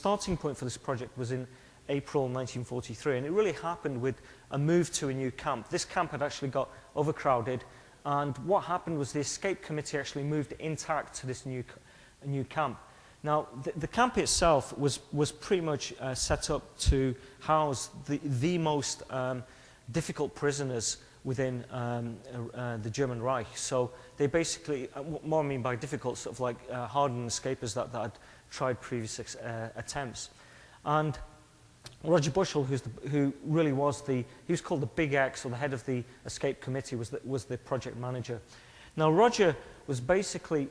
starting point for this project was in April 1943, and it really happened with a move to a new camp. This camp had actually got overcrowded, and what happened was the escape committee actually moved intact to this new camp. Now, the camp itself was pretty much set up to house the most difficult prisoners within the German Reich. So they basically, what I mean by difficult, sort of like hardened escapers that had tried previous attempts. And Roger Bushell, who really was he was called the Big X, or the head of the escape committee, was the project manager. Now, Roger was basically,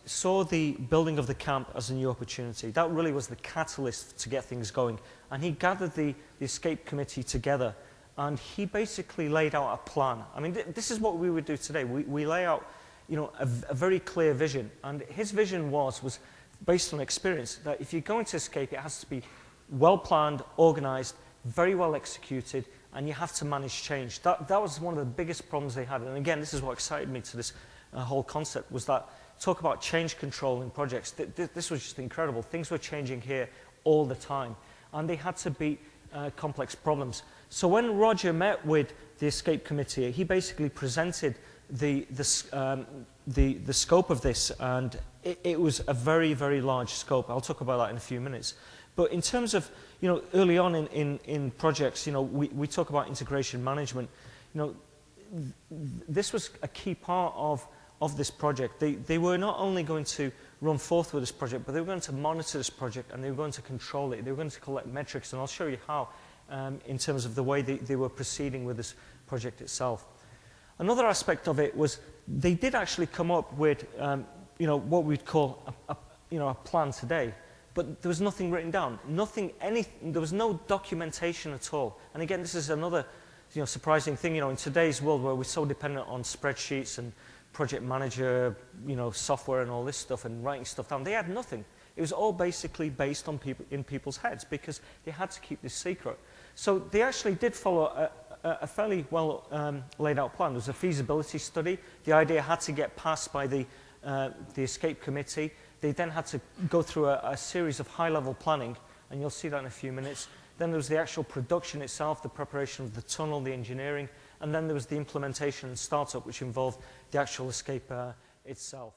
saw the building of the camp as a new opportunity. That really was the catalyst to get things going. And he gathered the escape committee together, and he basically laid out a plan. I mean, this is what we would do today. We lay out, a very clear vision. And his vision was based on experience, that if you're going to escape, it has to be well-planned, organized, very well executed, and you have to manage change. That was one of the biggest problems they had. And again, this is what excited me to this whole concept, was that talk about change control in projects. This was just incredible. Things were changing here all the time, and they had to beat complex problems. So when Roger met with the escape committee, he basically presented the scope of this, and it was a very, very large scope. I'll talk about that in a few minutes. But in terms of, early on in projects, we talk about integration management. This was a key part of this project. They were not only going to run forth with this project, but they were going to monitor this project, and they were going to control it. They were going to collect metrics, and I'll show you how in terms of the way they were proceeding with this project itself. Another aspect of it was they did actually come up with, what we'd call a plan today. But there was nothing written down, there was no documentation at all. And again, this is another surprising thing, in today's world where we're so dependent on spreadsheets and project manager, software and all this stuff and writing stuff down. They had nothing. It was all basically based on people's heads, because they had to keep this secret. So they actually did follow a fairly well laid out plan. There was a feasibility study. The idea had to get passed by the escape committee. They then had to go through a series of high-level planning, and you'll see that in a few minutes. Then there was the actual production itself, the preparation of the tunnel, the engineering, and then there was the implementation and startup, which involved the actual escape itself.